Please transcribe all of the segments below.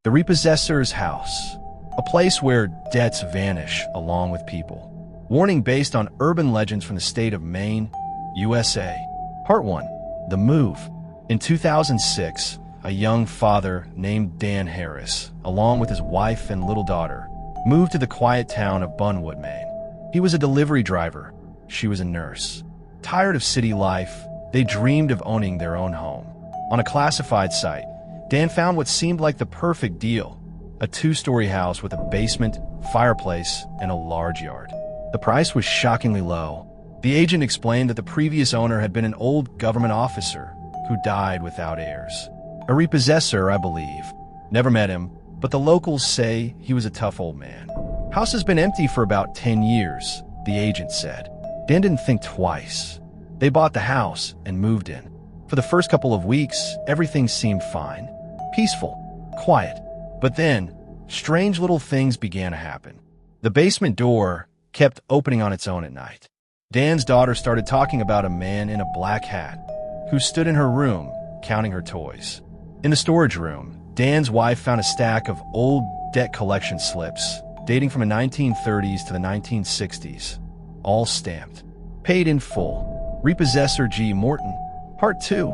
The Repossessor's house, a place where debts vanish along with people. Warning based on urban legends from the state of Maine, USA. Part 1. The Move. In 2006, a young father named Dan Harris, along with his wife and little daughter, moved to the quiet town of Bunwood, Maine. He was a delivery driver. She was a nurse. Tired of city life, they dreamed of owning their own home. On a classified site, Dan found what seemed like the perfect deal: a 2-story house with a basement, fireplace, and a large yard. The price was shockingly low. The agent explained that the previous owner had been an old government officer who died without heirs. A repossessor, I believe. Never met him, but the locals say he was a tough old man. House has been empty for about 10 years, the agent said. Dan didn't think twice. They bought the house and moved in. For the first couple of weeks, everything seemed fine. Peaceful, quiet. But then, strange little things began to happen. The basement door kept opening on its own at night. Dan's daughter started talking about a man in a black hat who stood in her room counting her toys. In the storage room, Dan's wife found a stack of old debt collection slips dating from the 1930s to the 1960s, all stamped. Paid in full. Repossessor G. Morton. Part 2.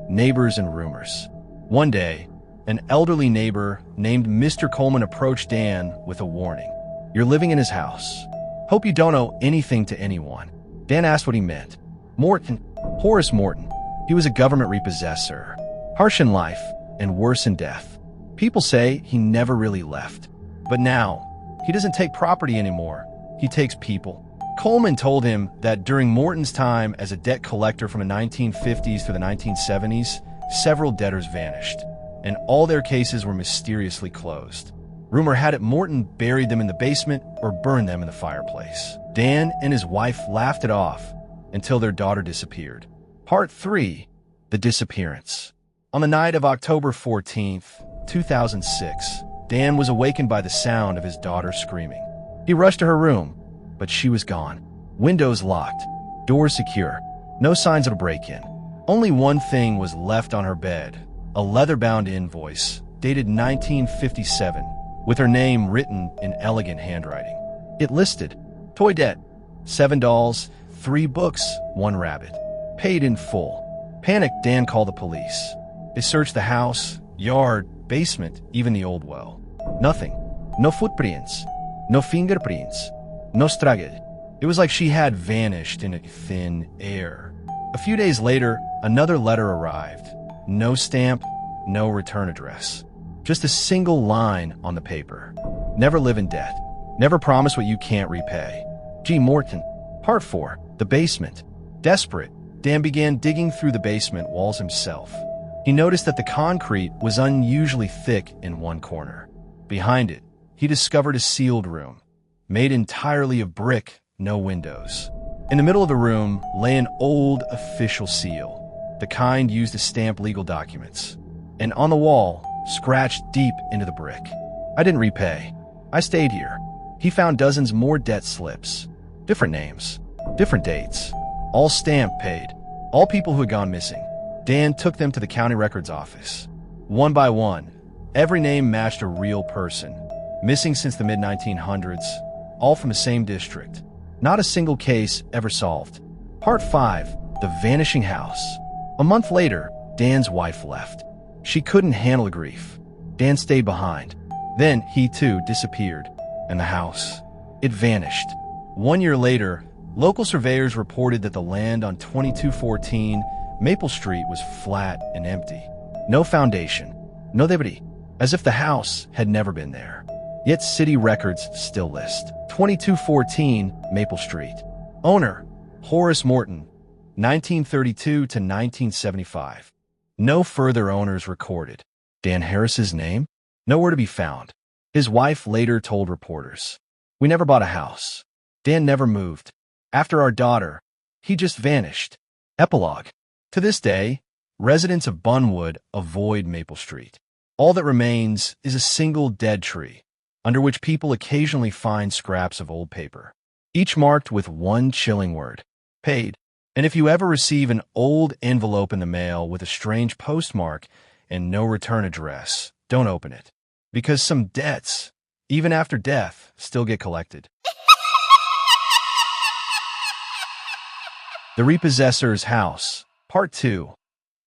Neighbors and rumors. One day, an elderly neighbor named Mr. Coleman approached Dan with a warning. "You're living in his house. Hope you don't owe anything to anyone." Dan asked what he meant. Morton, Horace Morton. He was a government repossessor. Harsh in life and worse in death. People say he never really left. But now, he doesn't take property anymore. He takes people. Coleman told him that during Morton's time as a debt collector from the 1950s to the 1970s, several debtors vanished, and all their cases were mysteriously closed. Rumor had it Morton buried them in the basement or burned them in the fireplace. Dan and his wife laughed it off until their daughter disappeared. Part 3. The Disappearance. On the night of October 14th, 2006, Dan was awakened by the sound of his daughter screaming. He rushed to her room, but she was gone. Windows locked, doors secure, no signs of a break-in. Only one thing was left on her bed: a leather-bound invoice dated 1957 with her name written in elegant handwriting. It listed toy debt, 7 dolls, 3 books, 1 rabbit. Paid in full. Panicked, Dan called the police. They searched the house, yard, basement, even the old well. Nothing. No footprints. No fingerprints. No straggled. It was like she had vanished in a thin air. A few days later, another letter arrived. No stamp, no return address. Just a single line on the paper. Never live in debt. Never promise what you can't repay. G. Morton. Part 4. The Basement. Desperate, Dan began digging through the basement walls himself. He noticed that the concrete was unusually thick in one corner. Behind it, he discovered a sealed room, made entirely of brick, no windows. In the middle of the room lay an old official seal, the kind used to stamp legal documents. And on the wall, scratched deep into the brick: "I didn't repay. I stayed here." He found dozens more debt slips, different names, different dates, all stamped paid, all people who had gone missing. Dan took them to the county records office. One by one, every name matched a real person, missing since the mid-1900s, all from the same district. Not a single case ever solved. Part 5. The Vanishing House. A month later, Dan's wife left. She couldn't handle the grief. Dan stayed behind. Then he too disappeared, and the house, it vanished. 1 year later, local surveyors reported that the land on 2214 Maple Street was flat and empty. No foundation, no debris, as if the house had never been there. Yet city records still list 2214 Maple Street. Owner, Horace Morton, 1932 to 1975. No further owners recorded. Dan Harris's name? Nowhere to be found. His wife later told reporters, "We never bought a house. Dan never moved. After our daughter, he just vanished." Epilogue. To this day, residents of Bunwood avoid Maple Street. All that remains is a single dead tree, under which people occasionally find scraps of old paper, each marked with one chilling word: paid. And if you ever receive an old envelope in the mail with a strange postmark and no return address, don't open it. Because some debts, even after death, still get collected. The Repossessor's House, Part 2,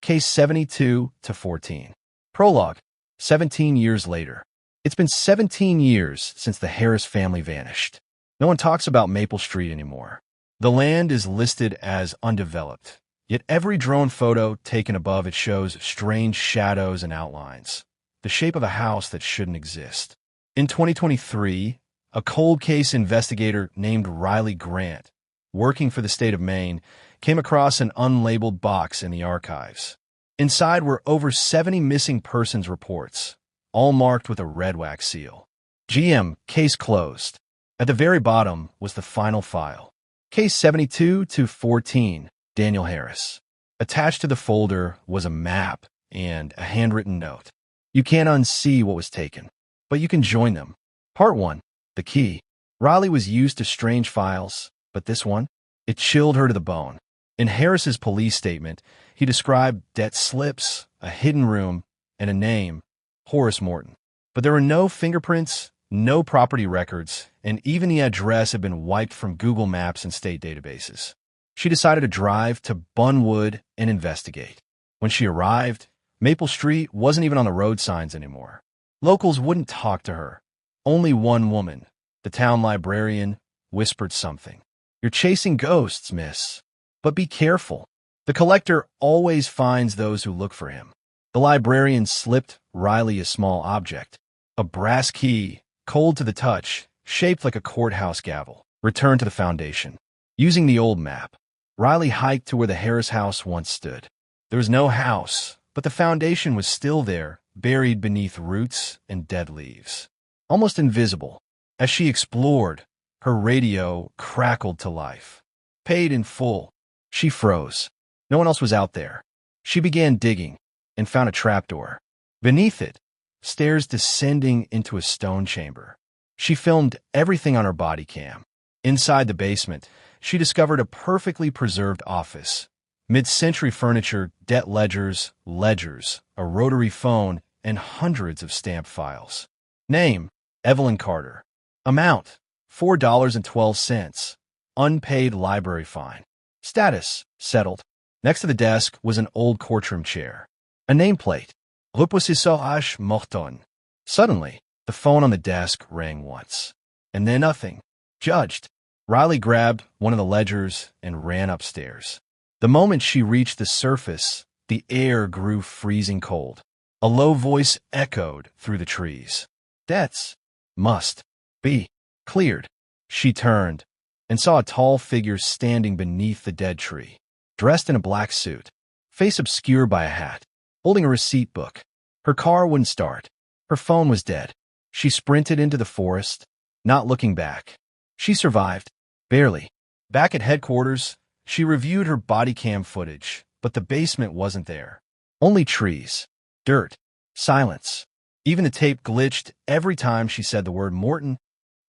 Case 72-14. Prologue, 17 years later. It's been 17 years since the Harris family vanished. No one talks about Maple Street anymore. The land is listed as undeveloped, yet every drone photo taken above it shows strange shadows and outlines, the shape of a house that shouldn't exist. In 2023, a cold case investigator named Riley Grant, working for the state of Maine, came across an unlabeled box in the archives. Inside were over 70 missing persons reports, all marked with a red wax seal. GM, case closed. At the very bottom was the final file. Case 72-14, Daniel Harris. Attached to the folder was a map and a handwritten note. You can't unsee what was taken, but you can join them. Part 1, the key. Riley was used to strange files, but this one? It chilled her to the bone. In Harris's police statement, he described debt slips, a hidden room, and a name, Horace Morton. But there were no fingerprints, no property records, and even the address had been wiped from Google Maps and state databases. She decided to drive to Bunwood and investigate. When she arrived, Maple Street wasn't even on the road signs anymore. Locals wouldn't talk to her. Only one woman, the town librarian, whispered something. "You're chasing ghosts, miss. But be careful. The collector always finds those who look for him." The librarian slipped Riley a small object, a brass key, cold to the touch, shaped like a courthouse gavel. Returned to the foundation. Using the old map, Riley hiked to where the Harris house once stood. There was no house, but the foundation was still there, buried beneath roots and dead leaves. Almost invisible. As she explored, her radio crackled to life. Paid in full. She froze. No one else was out there. She began digging and found a trapdoor. Beneath it, stairs descending into a stone chamber. She filmed everything on her body cam. Inside the basement, she discovered a perfectly preserved office. Mid-century furniture, debt ledgers, a rotary phone, and hundreds of stamped files. Name, Evelyn Carter. Amount, $4.12. Unpaid library fine. Status, settled. Next to the desk was an old courtroom chair. A nameplate, Repossessor Morton. Suddenly, the phone on the desk rang once. And then nothing. Judged. Riley grabbed one of the ledgers and ran upstairs. The moment she reached the surface, the air grew freezing cold. A low voice echoed through the trees. Debts must be cleared. She turned and saw a tall figure standing beneath the dead tree, dressed in a black suit, face obscured by a hat, holding a receipt book. Her car wouldn't start. Her phone was dead. She sprinted into the forest, not looking back. She survived, barely. Back at headquarters, she reviewed her body cam footage, but the basement wasn't there. Only trees, dirt, silence. Even the tape glitched every time she said the word Morton.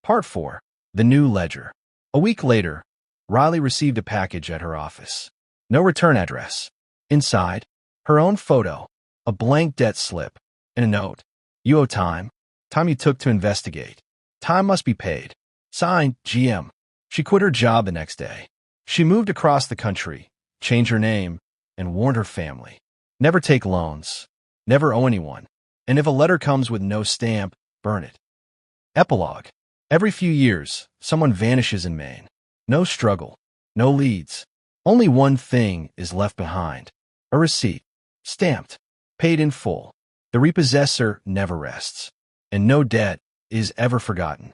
Part 4, the new ledger. A week later, Riley received a package at her office. No return address. Inside, her own photo, a blank debt slip, and a note. You owe time. Time you took to investigate. Time must be paid. Signed, GM. She quit her job the next day. She moved across the country, changed her name, and warned her family. Never take loans. Never owe anyone. And if a letter comes with no stamp, burn it. Epilogue. Every few years, someone vanishes in Maine. No struggle. No leads. Only one thing is left behind. A receipt. Stamped. Paid in full. The repossessor never rests. And no debt is ever forgotten.